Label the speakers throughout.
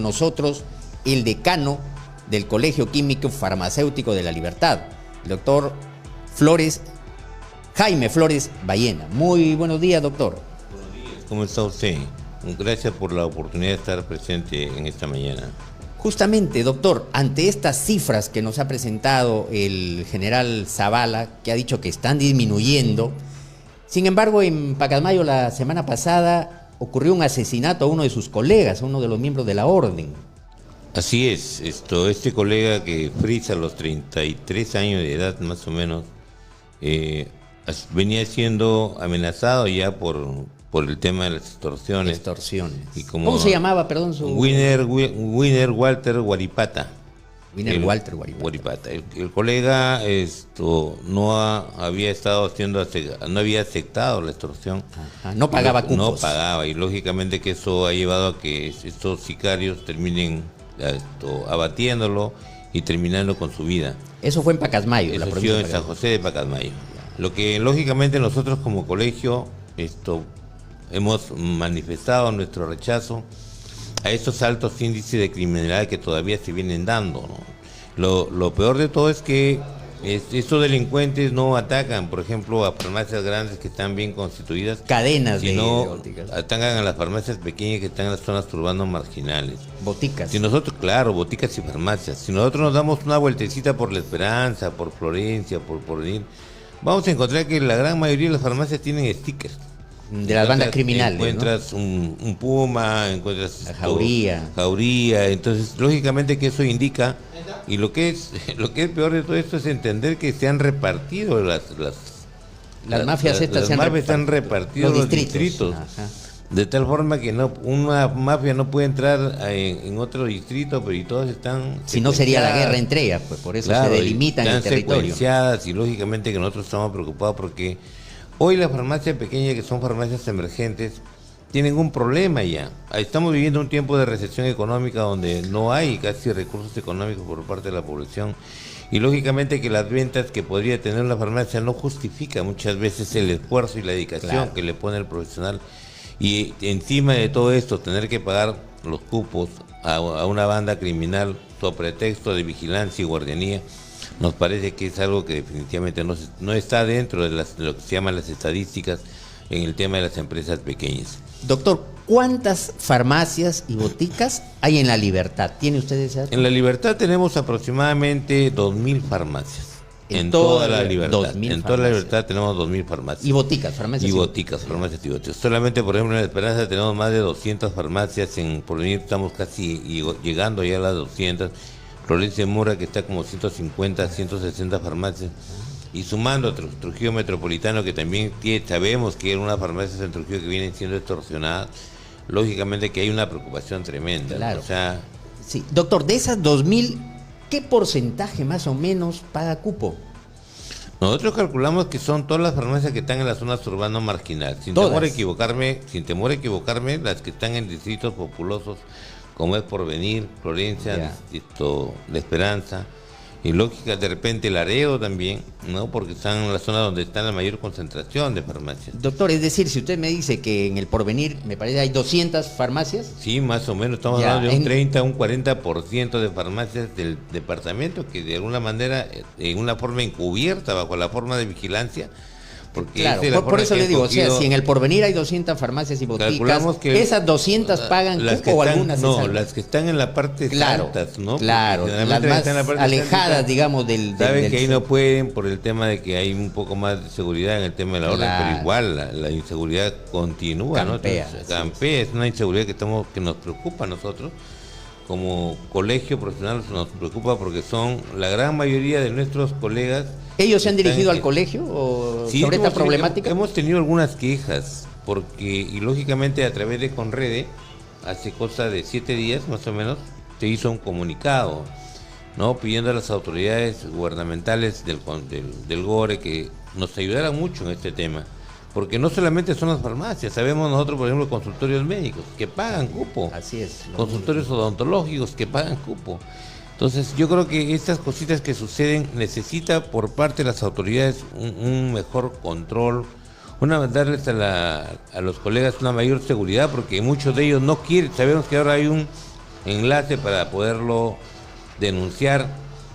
Speaker 1: nosotros el decano del Colegio Químico Farmacéutico de La Libertad, el doctor Jaime Flores Baena. Muy buenos días, doctor.
Speaker 2: Buenos días, ¿cómo está usted? Gracias por la oportunidad de estar presente en esta mañana.
Speaker 1: Justamente, doctor, ante estas cifras que nos ha presentado el general Zavala, que ha dicho que están disminuyendo, sin embargo, en Pacasmayo la semana pasada ocurrió un asesinato a uno de sus colegas, a uno de los miembros de la orden.
Speaker 2: Así es, este colega que frisa a los 33 años de edad más o menos, venía siendo amenazado ya por el tema de las extorsiones. Y
Speaker 1: ¿Cómo se llamaba, perdón?
Speaker 2: Winer Walter Guaripata.
Speaker 1: Walter Guaripata.
Speaker 2: El colega no había aceptado la extorsión.
Speaker 1: Ajá, no pagaba cupos.
Speaker 2: No pagaba, y lógicamente que eso ha llevado a que estos sicarios terminen abatiéndolo y terminando con su vida.
Speaker 1: Eso fue en Pacasmayo.
Speaker 2: Eso ha sido en San José de Pacasmayo. Lo que lógicamente nosotros como colegio hemos manifestado nuestro rechazo a estos altos índices de criminalidad que todavía se vienen dando, ¿no? Lo peor de todo es que estos delincuentes no atacan, por ejemplo, a farmacias grandes que están bien constituidas,
Speaker 1: cadenas,
Speaker 2: sino atacan a las farmacias pequeñas que están en las zonas urbanas marginales.
Speaker 1: Boticas.
Speaker 2: Boticas y farmacias. Si nosotros nos damos una vueltecita por La Esperanza, por Florencia, por Porvenir, vamos a encontrar que la gran mayoría de las farmacias tienen stickers.
Speaker 1: De las bandas criminales,
Speaker 2: encuentras, ¿no? un Puma, encuentras
Speaker 1: Jauría.
Speaker 2: Entonces lógicamente que eso indica, y lo que es peor de todo esto es entender que se han repartido las
Speaker 1: mafias estas,
Speaker 2: se han repartido los distritos. De tal forma que una mafia no puede entrar en otro distrito, pero y todas están...
Speaker 1: Si no sería la guerra entre ellas, pues por eso se delimitan el territorio.
Speaker 2: Y lógicamente que nosotros estamos preocupados porque hoy las farmacias pequeñas, que son farmacias emergentes, tienen un problema ya. Estamos viviendo un tiempo de recesión económica donde no hay casi recursos económicos por parte de la población, y lógicamente que las ventas que podría tener una farmacia no justifica muchas veces el esfuerzo y la dedicación que le pone el profesional, y encima de todo esto tener que pagar los cupos a una banda criminal sobre pretexto de vigilancia y guardianía. Nos parece que es algo que definitivamente no está dentro de lo que se llaman las estadísticas en el tema de las empresas pequeñas.
Speaker 1: Doctor, ¿cuántas farmacias y boticas hay en La Libertad? ¿Tiene usted ese dato?
Speaker 2: En La Libertad tenemos aproximadamente 2.000 farmacias. En toda La Libertad. En toda La Libertad tenemos 2.000 farmacias.
Speaker 1: ¿Y boticas? Farmacias
Speaker 2: farmacias y boticas. Solamente, por ejemplo, en La Esperanza tenemos más de 200 farmacias. En Porvenir estamos casi llegando ya a las 200. Florencia Mora, que está como 150, 160 farmacias, y sumando a Trujillo Metropolitano, que también sabemos que hay unas farmacias en Trujillo que vienen siendo extorsionadas, lógicamente que hay una preocupación tremenda.
Speaker 1: Claro.
Speaker 2: O sea,
Speaker 1: sí. Doctor, de esas 2.000, ¿qué porcentaje más o menos paga cupo?
Speaker 2: Nosotros calculamos que son todas las farmacias que están en las zonas urbanas marginales. Sin temor a equivocarme, las que están en distritos populosos, como es Porvenir, Florencia, La Esperanza, y lógica de repente Laredo también, ¿no? Porque están en la zona donde está la mayor concentración de farmacias.
Speaker 1: Doctor, es decir, si usted me dice que en el Porvenir, me parece, hay 200 farmacias.
Speaker 2: Sí, más o menos, estamos hablando de un 30, un 40% de farmacias del departamento que de alguna manera, en una forma encubierta, bajo la forma de vigilancia. Porque
Speaker 1: claro, por eso le digo, o sea, si en el Porvenir hay 200 farmacias y boticas, esas 200 pagan cupo o algunas
Speaker 2: las que están en la parte altas, ¿no?
Speaker 1: Claro, las más alejadas, digamos, del...
Speaker 2: Saben que ahí no pueden por el tema de que hay un poco más de seguridad en el tema de la orden, pero igual la inseguridad continúa,
Speaker 1: campea,
Speaker 2: ¿no? Campea, es una inseguridad que nos preocupa a nosotros. Como colegio profesional nos preocupa porque son la gran mayoría de nuestros colegas.
Speaker 1: ¿Ellos se han dirigido al colegio sobre esta problemática?
Speaker 2: Hemos tenido algunas quejas, y lógicamente a través de Conrede, hace cosa de 7 días más o menos, se hizo un comunicado, ¿no? Pidiendo a las autoridades gubernamentales del GORE que nos ayudaran mucho en este tema. Porque no solamente son las farmacias, sabemos nosotros, por ejemplo, consultorios médicos que pagan cupo.
Speaker 1: Así es.
Speaker 2: Consultorios odontológicos que pagan cupo. Entonces yo creo que estas cositas que suceden necesita por parte de las autoridades un mejor control, darles a los colegas una mayor seguridad, porque muchos de ellos no quieren. Sabemos que ahora hay enlace para poderlo denunciar.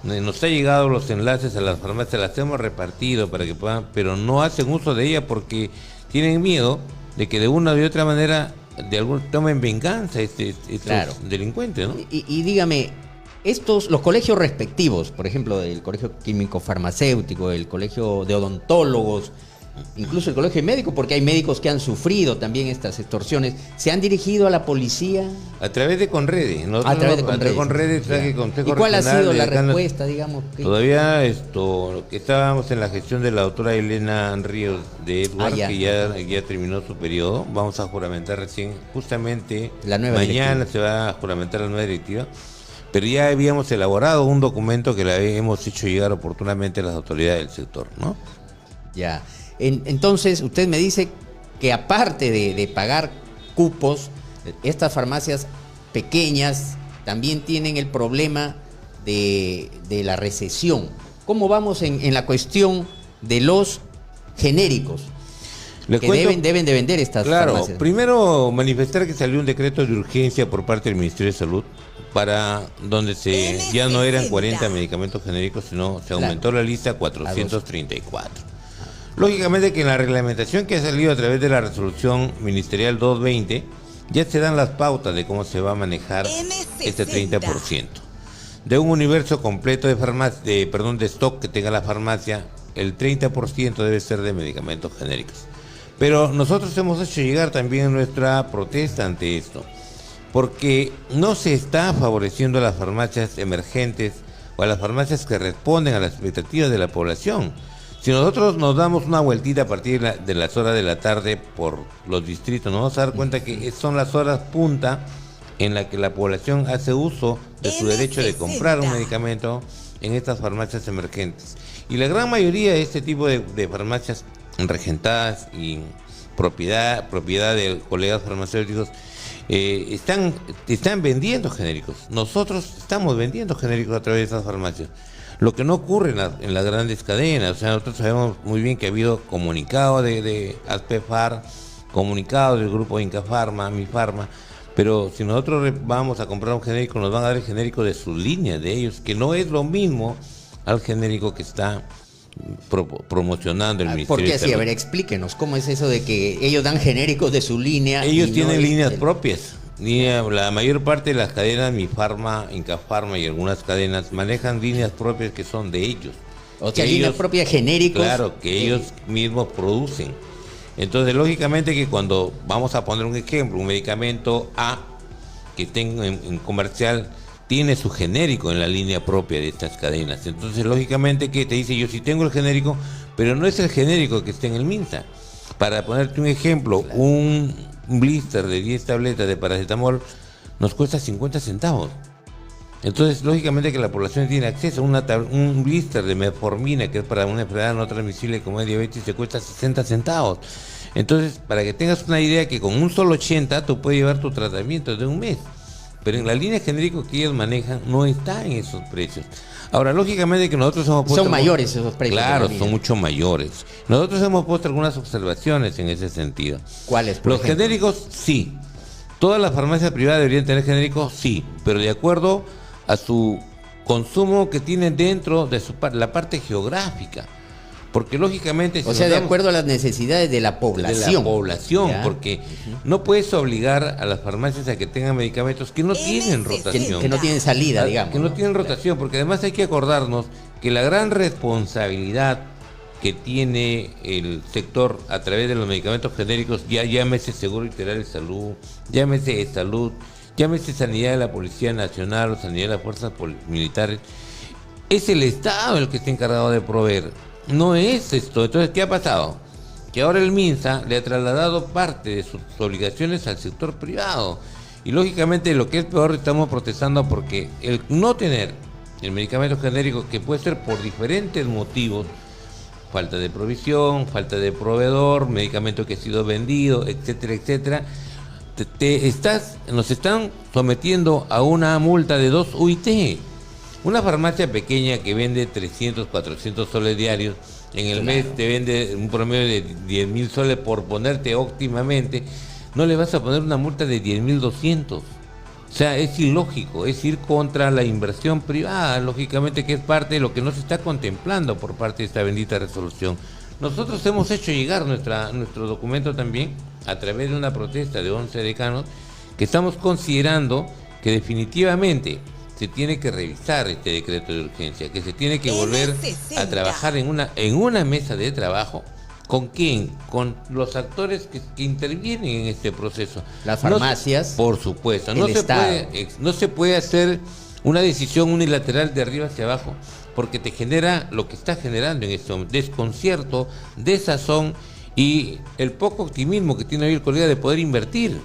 Speaker 2: Nos ha llegado los enlaces a las farmacias, las hemos repartido para que puedan, pero no hacen uso de ella porque tienen miedo de que de una u otra manera tomen venganza estos
Speaker 1: Claro.
Speaker 2: delincuentes, ¿no?
Speaker 1: Y dígame, los colegios respectivos, por ejemplo, el Colegio Químico Farmacéutico, el Colegio de Odontólogos, incluso el Colegio de Médicos, porque hay médicos que han sufrido también estas extorsiones, ¿se han dirigido a la policía?
Speaker 2: A través de Conrede.
Speaker 1: A través de Conrede.
Speaker 2: traje Consejo
Speaker 1: ¿Y cuál ha
Speaker 2: Regional
Speaker 1: sido
Speaker 2: de
Speaker 1: la
Speaker 2: acá,
Speaker 1: respuesta, digamos?
Speaker 2: Todavía que estábamos en la gestión de la doctora Elena Ríos de Edward,
Speaker 1: Ya.
Speaker 2: que ya terminó su periodo. Vamos a juramentar recién, justamente
Speaker 1: La nueva
Speaker 2: mañana
Speaker 1: directiva.
Speaker 2: se va a juramentar la nueva directiva. Pero ya habíamos elaborado un documento que le hemos hecho llegar oportunamente a las autoridades del sector, ¿no?
Speaker 1: Ya. Entonces, usted me dice que aparte de pagar cupos, estas farmacias pequeñas también tienen el problema de la recesión. ¿Cómo vamos en la cuestión de los genéricos
Speaker 2: Le
Speaker 1: que
Speaker 2: cuento-
Speaker 1: deben de vender estas
Speaker 2: Claro,
Speaker 1: farmacias?
Speaker 2: primero manifestar que salió un decreto de urgencia por parte del Ministerio de Salud para donde ya no eran 40 medicamentos genéricos, sino se aumentó la lista a 434. Lógicamente que en la reglamentación que ha salido a través de la resolución ministerial 220 ya se dan las pautas de cómo se va a manejar este 30%. De un universo completo de stock que tenga la farmacia, el 30% debe ser de medicamentos genéricos. Pero nosotros hemos hecho llegar también nuestra protesta ante esto, porque no se está favoreciendo a las farmacias emergentes o a las farmacias que responden a las expectativas de la población. Si nosotros nos damos una vueltita a partir de las horas de la tarde por los distritos, nos vamos a dar cuenta que son las horas punta en la que la población hace uso de su derecho de comprar un medicamento en estas farmacias emergentes. Y la gran mayoría de este tipo de farmacias regentadas y propiedad de colegas farmacéuticos están vendiendo genéricos. Nosotros estamos vendiendo genéricos a través de esas farmacias. Lo que no ocurre en las grandes cadenas. O sea, nosotros sabemos muy bien que ha habido comunicado de Aspefar, comunicado del grupo Incafarma, Mifarma, pero si nosotros vamos a comprar un genérico, nos van a dar el genérico de sus líneas de ellos, que no es lo mismo al genérico que está promocionando el Ministerio
Speaker 1: ¿Por qué
Speaker 2: de
Speaker 1: así?
Speaker 2: Salud.
Speaker 1: A ver, explíquenos, ¿cómo es eso de que ellos dan genéricos de su línea?
Speaker 2: Ellos
Speaker 1: y no
Speaker 2: tienen
Speaker 1: es
Speaker 2: líneas
Speaker 1: el-
Speaker 2: propias. La mayor parte de las cadenas, Mifarma, Incafarma y algunas cadenas manejan líneas propias que son de ellos.
Speaker 1: O sea,
Speaker 2: Que
Speaker 1: líneas
Speaker 2: ellos-
Speaker 1: propias genéricos.
Speaker 2: Claro, que ellos mismos producen. Entonces, lógicamente que cuando vamos a poner un ejemplo, un medicamento A que tenga en comercial tiene su genérico en la línea propia de estas cadenas. Entonces, lógicamente que te dice, yo sí tengo el genérico, pero no es el genérico que está en el Minsa. Para ponerte un ejemplo, un blister de 10 tabletas de paracetamol nos cuesta 50 centavos. Entonces, lógicamente que la población tiene acceso a un blister de metformina, que es para una enfermedad no transmisible como es diabetes, te cuesta 60 centavos. Entonces, para que tengas una idea que con un solo 80 tú puedes llevar tu tratamiento de un mes. Pero en la línea genérica que ellos manejan no está en esos precios. Ahora, lógicamente que nosotros hemos puesto...
Speaker 1: Son mayores esos precios.
Speaker 2: Claro,
Speaker 1: de la
Speaker 2: son
Speaker 1: línea.
Speaker 2: mucho mayores. Nosotros hemos puesto algunas observaciones en ese sentido.
Speaker 1: ¿Cuáles? por
Speaker 2: Los
Speaker 1: ejemplo?
Speaker 2: genéricos, sí. Todas las farmacias privadas deberían tener genéricos, sí. Pero de acuerdo a su consumo que tienen dentro de la parte geográfica. Porque lógicamente...
Speaker 1: O sea,
Speaker 2: nos
Speaker 1: de
Speaker 2: damos-
Speaker 1: acuerdo a las necesidades de la población.
Speaker 2: de la población,
Speaker 1: ¿Ya?
Speaker 2: porque no puedes obligar a las farmacias a que tengan medicamentos que no tienen rotación.
Speaker 1: Que no tienen salida, digamos.
Speaker 2: Que no tienen rotación, porque además hay que acordarnos que la gran responsabilidad que tiene el sector a través de los medicamentos genéricos, ya llámese Seguro Integral de Salud, llámese Salud, llámese Sanidad de la Policía Nacional o Sanidad de las Fuerzas Militares, es el Estado el que está encargado de proveer. No es esto. Entonces, ¿qué ha pasado? Que ahora el MINSA le ha trasladado parte de sus obligaciones al sector privado. Y lógicamente lo que es peor, estamos protestando porque el no tener el medicamento genérico, que puede ser por diferentes motivos, falta de provisión, falta de proveedor, medicamento que ha sido vendido, etcétera, etcétera, nos están sometiendo a una multa de 2 UIT. Una farmacia pequeña que vende 300, 400 soles diarios, en el mes te vende un promedio de 10.000 soles, por ponerte óptimamente, no le vas a poner una multa de 10.200. O sea, es ilógico, es ir contra la inversión privada, lógicamente, que es parte de lo que no se está contemplando por parte de esta bendita resolución. Nosotros hemos hecho llegar nuestro documento también a través de una protesta de 11 decanos, que estamos considerando que definitivamente se tiene que revisar este decreto de urgencia, que se tiene que volver a trabajar en una mesa de trabajo. ¿Con quién? Con los actores que intervienen en este proceso.
Speaker 1: Las farmacias.
Speaker 2: Por supuesto. No se puede hacer una decisión unilateral de arriba hacia abajo, porque te genera lo que está generando en este momento: desconcierto, desazón y el poco optimismo que tiene hoy el colega de poder invertir.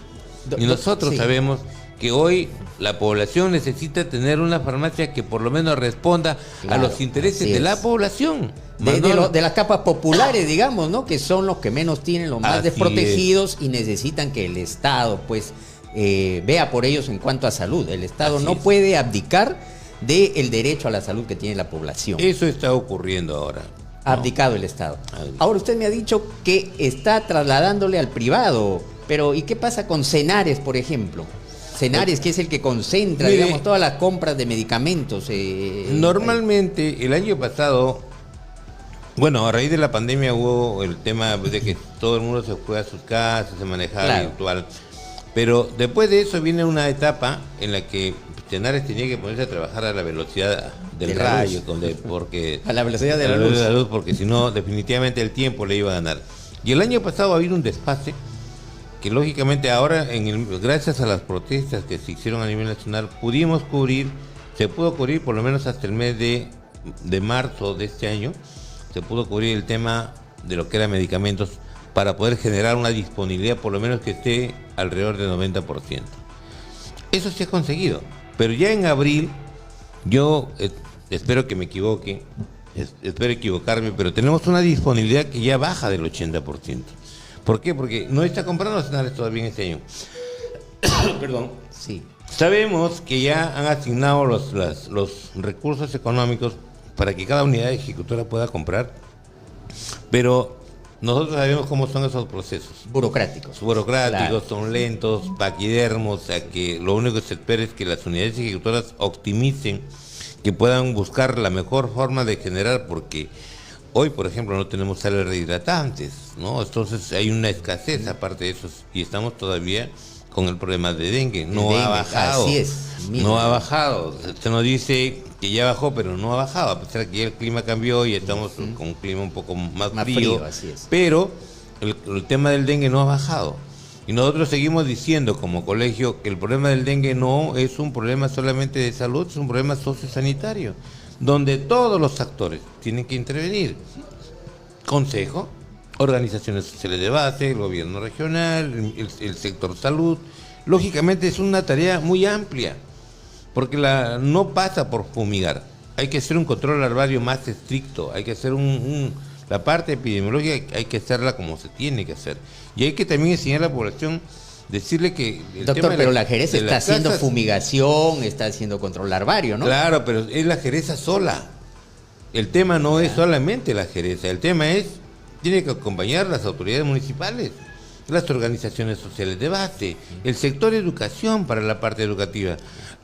Speaker 2: Y nosotros sabemos que hoy la población necesita tener una farmacia que por lo menos responda a los intereses de la población.
Speaker 1: De las capas populares, digamos, ¿no? Que son los que menos tienen, los más desprotegidos, y necesitan que el Estado, pues, vea por ellos en cuanto a salud. El Estado no puede abdicar del derecho a la salud que tiene la población.
Speaker 2: Eso está ocurriendo ahora.
Speaker 1: Ha abdicado el Estado. Ahora usted me ha dicho que está trasladándole al privado, pero ¿y qué pasa con Senares, por ejemplo? Senares, que es el que concentra, digamos, todas las compras de medicamentos.
Speaker 2: Normalmente, el año pasado, bueno, a raíz de la pandemia hubo el tema de que todo el mundo se fue a sus casas, se manejaba virtual. Pero después de eso viene una etapa en la que Senares tenía que ponerse a trabajar a la velocidad del rayo, porque
Speaker 1: a la velocidad de la luz,
Speaker 2: porque si no, definitivamente el tiempo le iba a ganar. Y el año pasado ha habido un desfase que lógicamente ahora, gracias a las protestas que se hicieron a nivel nacional, se pudo cubrir por lo menos hasta el mes de marzo de este año, se pudo cubrir el tema de lo que eran medicamentos para poder generar una disponibilidad por lo menos que esté alrededor del 90%. Eso se ha conseguido, pero ya en abril, yo espero que me equivoque, espero equivocarme, pero tenemos una disponibilidad que ya baja del 80%. ¿Por qué? Porque no está comprando Senares todavía en este año. Perdón.
Speaker 1: Sí.
Speaker 2: Sabemos que ya han asignado los recursos económicos para que cada unidad ejecutora pueda comprar, pero nosotros sabemos cómo son esos procesos.
Speaker 1: Burocráticos,
Speaker 2: claro. Son lentos, paquidermos, o sea que lo único que se espera es que las unidades ejecutoras optimicen, que puedan buscar la mejor forma de generar, porque hoy, por ejemplo, no tenemos sales rehidratantes, ¿no? Entonces hay una escasez aparte de eso, y estamos todavía con el problema de dengue. No ha bajado.
Speaker 1: Así es.
Speaker 2: No ha bajado. Se nos dice que ya bajó, pero no ha bajado, a pesar de que ya el clima cambió y estamos con un clima un poco más frío.
Speaker 1: Así es.
Speaker 2: Pero el tema del dengue no ha bajado. Y nosotros seguimos diciendo como colegio que el problema del dengue no es un problema solamente de salud, es un problema sociosanitario, donde todos los actores tienen que intervenir: consejo, organizaciones sociales de base, el gobierno regional, el sector salud. Lógicamente es una tarea muy amplia, porque no pasa por fumigar. Hay que hacer un control larvario más estricto, hay que hacer la parte epidemiológica, hay que hacerla como se tiene que hacer. Y hay que también enseñar a la población, decirle que...
Speaker 1: Doctor, pero la Jerez está haciendo fumigación, está haciendo control larvario, ¿no?
Speaker 2: Claro, pero es la Jereza sola. El tema no es solamente la Jereza, el tema tiene que acompañar las autoridades municipales, las organizaciones sociales de base, el sector educación para la parte educativa.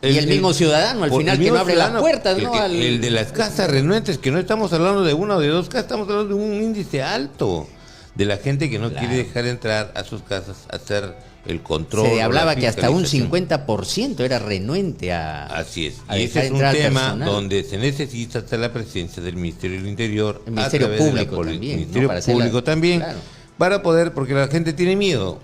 Speaker 1: Y el mismo ciudadano, al final, que no abre las puertas, ¿no?
Speaker 2: El de las casas renuentes, que no estamos hablando de una o de dos casas, estamos hablando de un índice alto de la gente que no quiere dejar entrar a sus casas a hacer el control.
Speaker 1: Se hablaba que hasta un 50% era renuente a...
Speaker 2: Así es. Y ese es un tema donde se necesita hasta la presencia del Ministerio del Interior,
Speaker 1: el Ministerio Público también,
Speaker 2: Ministerio Público también, para poder, porque la gente tiene miedo,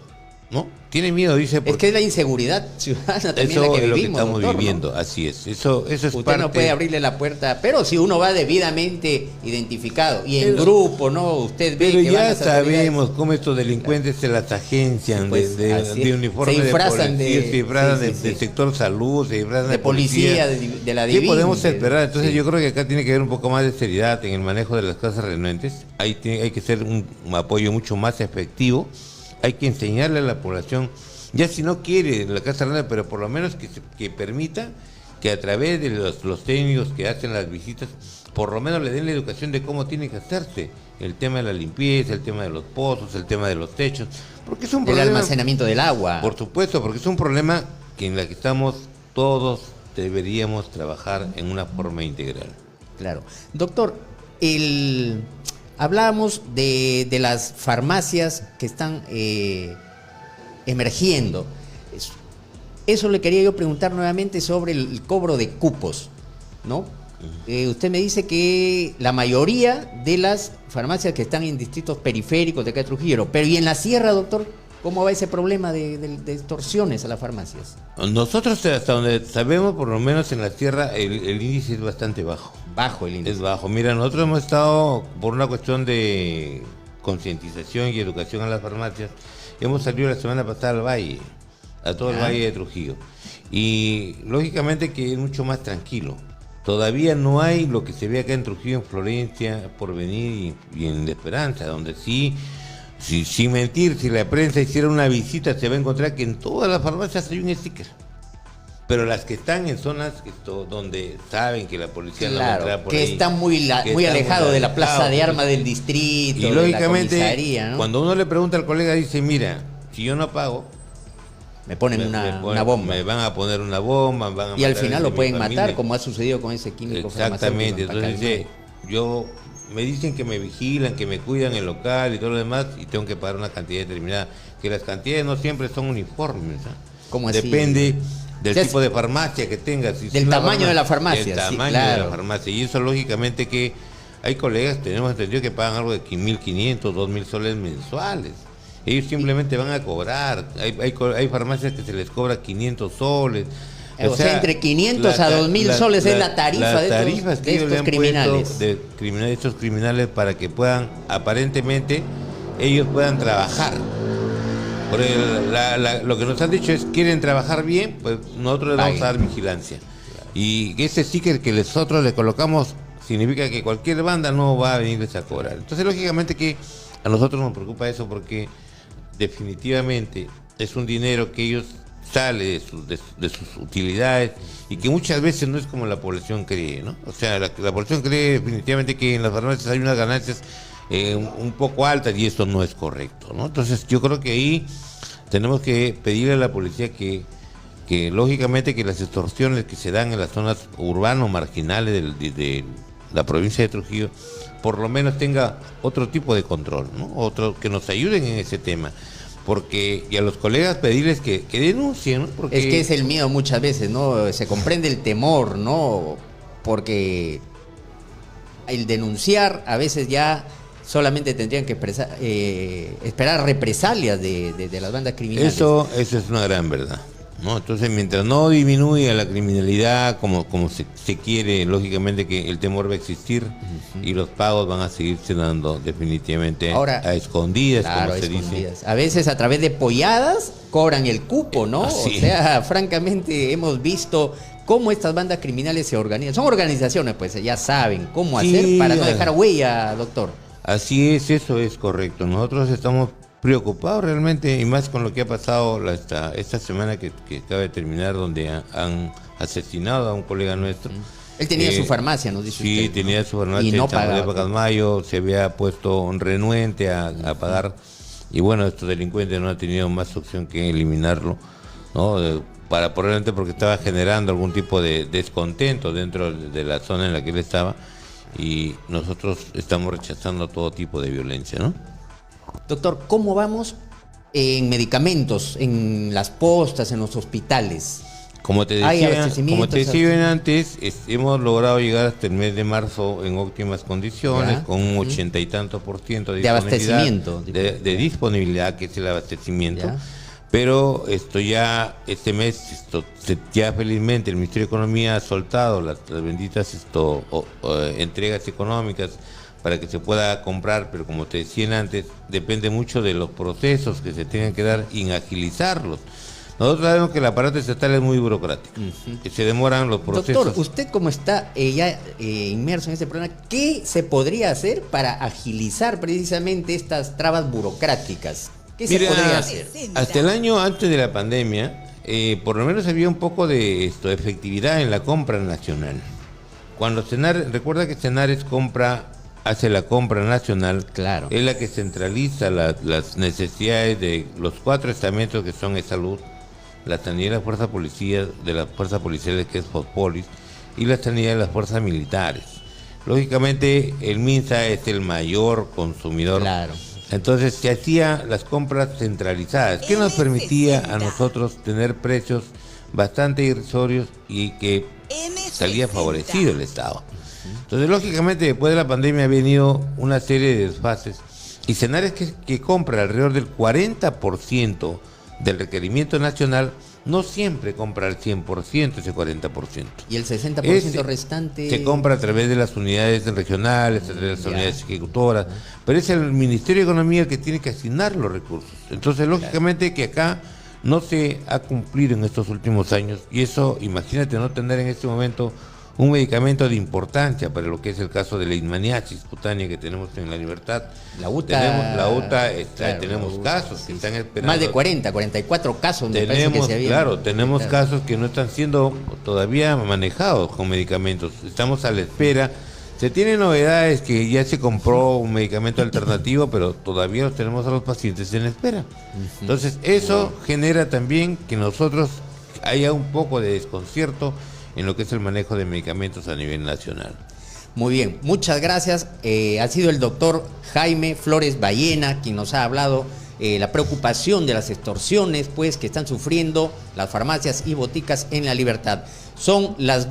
Speaker 2: ¿no? Tiene miedo, dice.
Speaker 1: Es que es la inseguridad ciudadana también la que vivimos.
Speaker 2: Eso es lo que estamos viviendo, ¿no? Así es. Eso es
Speaker 1: Usted
Speaker 2: parte...
Speaker 1: no puede abrirle la puerta, pero si uno va debidamente identificado y en grupo, ¿no? Usted ve
Speaker 2: pero
Speaker 1: que
Speaker 2: ya sabemos cómo estos delincuentes se las agencian de uniforme,
Speaker 1: se disfrazan
Speaker 2: de sector salud, se disfrazan
Speaker 1: de policía, de la
Speaker 2: DIVIN. ¿Qué podemos esperar? Entonces yo creo que acá tiene que haber un poco más de seriedad en el manejo de las casas renuentes. Hay que ser un apoyo mucho más efectivo. Hay que enseñarle a la población, ya si no quiere la casa renuente, pero por lo menos que permita que a través de los técnicos que hacen las visitas, por lo menos le den la educación de cómo tiene que hacerse el tema de la limpieza, el tema de los pozos, el tema de los techos, porque es un problema...
Speaker 1: El almacenamiento del agua.
Speaker 2: Por supuesto, porque es un problema que en la que estamos todos deberíamos trabajar en una forma integral.
Speaker 1: Claro. Doctor, hablábamos de las farmacias que están emergiendo. Eso le quería yo preguntar nuevamente sobre el cobro de cupos, ¿no? Usted me dice que la mayoría de las farmacias que están en distritos periféricos de acá de Trujillo, pero ¿y en la sierra, doctor? ¿Cómo va ese problema de extorsiones a las farmacias?
Speaker 2: Nosotros, hasta donde sabemos, por lo menos en la tierra, el índice es bastante bajo.
Speaker 1: Bajo el índice.
Speaker 2: Es bajo. Mira, nosotros hemos estado, por una cuestión de concientización y educación a las farmacias, hemos salido la semana pasada al valle, a todo el valle de Trujillo. Y lógicamente que es mucho más tranquilo. Todavía no hay lo que se ve acá en Trujillo, en Florencia, Porvenir y en La Esperanza, donde sí, sin mentir, si la prensa hiciera una visita, se va a encontrar que en todas las farmacias hay un sticker. Pero las que están en zonas donde saben que la policía no va a entrar por
Speaker 1: que
Speaker 2: ahí,
Speaker 1: están muy alejado de la plaza de armas del distrito,
Speaker 2: y lógicamente,
Speaker 1: de la comisaría, ¿no?
Speaker 2: Cuando uno le pregunta al colega, dice, mira, si yo no pago,
Speaker 1: me ponen una bomba.
Speaker 2: Me van a poner una bomba, van a
Speaker 1: y al final lo pueden
Speaker 2: familia.
Speaker 1: matar, como ha sucedido con ese químico.
Speaker 2: Exactamente, entonces dice, me dicen que me vigilan, que me cuidan el local y todo lo demás, y tengo que pagar una cantidad determinada, que las cantidades no siempre son uniformes, ¿no?
Speaker 1: ¿Cómo así?
Speaker 2: Depende del tipo de farmacia que tengas.
Speaker 1: Del tamaño de la farmacia.
Speaker 2: Del tamaño de la farmacia, y eso lógicamente que hay colegas, tenemos entendido que pagan algo de 1.500, 2.000 soles mensuales. Ellos simplemente van a cobrar. Hay farmacias que se les cobra 500 soles.
Speaker 1: O sea, entre 500 a 2.000 soles es la tarifa de estos criminales.
Speaker 2: De estos criminales para que puedan, aparentemente, ellos puedan trabajar. Lo que nos han dicho es, quieren trabajar bien, pues nosotros les vamos a dar vigilancia. Y ese sticker que nosotros le colocamos significa que cualquier banda no va a venirles a cobrar. Entonces, lógicamente que a nosotros nos preocupa eso, porque definitivamente es un dinero que ellos sale de sus utilidades, y que muchas veces no es como la población cree, ¿no? O sea, la población cree definitivamente que en las farmacias hay unas ganancias un poco altas, y eso no es correcto, ¿no? Entonces yo creo que ahí tenemos que pedirle a la policía que lógicamente que las extorsiones que se dan en las zonas urbanas marginales de la provincia de Trujillo por lo menos tenga otro tipo de control, ¿no? Que nos ayuden en ese tema. Y a los colegas pedirles que denuncien, ¿no? Porque
Speaker 1: es que es el miedo muchas veces, ¿no? Se comprende el temor, ¿no? Porque el denunciar a veces ya solamente tendrían que esperar represalias de las bandas criminales.
Speaker 2: Eso es una gran verdad, ¿no? Entonces, mientras no disminuya la criminalidad como se quiere, lógicamente que el temor va a existir, y los pagos van a seguirse dando definitivamente a escondidas,
Speaker 1: claro,
Speaker 2: como se dice.
Speaker 1: A veces a través de polladas cobran el cupo, ¿no?
Speaker 2: Así.
Speaker 1: O sea, francamente hemos visto cómo estas bandas criminales se organizan. Son organizaciones, pues ya saben cómo hacer para no dejar huella, doctor.
Speaker 2: Así es, eso es correcto. Nosotros estamos preocupados realmente, y más con lo que ha pasado esta semana que acaba de terminar, donde han asesinado a un colega nuestro.
Speaker 1: Él tenía su farmacia, nos dice usted.
Speaker 2: Sí, tenía su farmacia,
Speaker 1: y no
Speaker 2: en San José de
Speaker 1: pagaba.
Speaker 2: Pacasmayo, se había puesto renuente a pagar, y bueno, estos delincuentes no han tenido más opción que eliminarlo, ¿no? Probablemente porque estaba generando algún tipo de descontento dentro de la zona en la que él estaba, y nosotros estamos rechazando todo tipo de violencia, ¿no?
Speaker 1: Doctor, ¿cómo vamos en medicamentos, en las postas, en los hospitales?
Speaker 2: Como te decía antes, hemos logrado llegar hasta el mes de marzo en óptimas condiciones, con un 80 y tanto % de
Speaker 1: abastecimiento.
Speaker 2: De disponibilidad, que es el abastecimiento. Pero este mes, ya felizmente el Ministerio de Economía ha soltado las benditas entregas económicas para que se pueda comprar, pero como te decía antes, depende mucho de los procesos que se tengan que dar y agilizarlos. Nosotros sabemos que el aparato estatal es muy burocrático, que se demoran los procesos.
Speaker 1: Doctor, usted como está ya inmerso en este problema, ¿qué se podría hacer para agilizar precisamente estas trabas burocráticas? ¿Qué se podría hacer?
Speaker 2: Hasta el año antes de la pandemia, por lo menos había un poco de efectividad en la compra nacional. Cuando recuerda que Senares hace la compra nacional,
Speaker 1: claro,
Speaker 2: es la que centraliza las necesidades de los 4 estamentos que son de salud, la sanidad de las fuerzas policiales, que es Fospolis, y la sanidad de las fuerzas militares. Lógicamente, el MINSA es el mayor consumidor.
Speaker 1: Claro.
Speaker 2: Entonces se hacía las compras centralizadas, que nos permitía a nosotros tener precios bastante irrisorios y que salía favorecido el Estado. Entonces, lógicamente, después de la pandemia ha venido una serie de desfases y Senares, que compra alrededor del 40% del requerimiento nacional, no siempre compra al 100% ese 40%.
Speaker 1: Y el 60% restante
Speaker 2: se compra a través de las unidades regionales, a través de las unidades ejecutoras, pero es el Ministerio de Economía el que tiene que asignar los recursos. Entonces, lógicamente que acá no se ha cumplido en estos últimos años, y eso, imagínate no tener en este momento un medicamento de importancia para lo que es el caso de la leishmaniasis cutánea que tenemos en La Libertad.
Speaker 1: La UTA,
Speaker 2: tenemos casos que están esperando.
Speaker 1: Más de 44 casos.
Speaker 2: Tenemos casos que no están siendo todavía manejados con medicamentos. Estamos a la espera. Se tienen novedades que ya se compró un medicamento alternativo, pero todavía los tenemos a los pacientes en espera. Entonces, eso genera también que nosotros haya un poco de desconcierto en lo que es el manejo de medicamentos a nivel nacional.
Speaker 1: Muy bien, muchas gracias. Ha sido el doctor Jaime Flores Baena quien nos ha hablado la preocupación de las extorsiones, pues, que están sufriendo las farmacias y boticas en La Libertad. Son las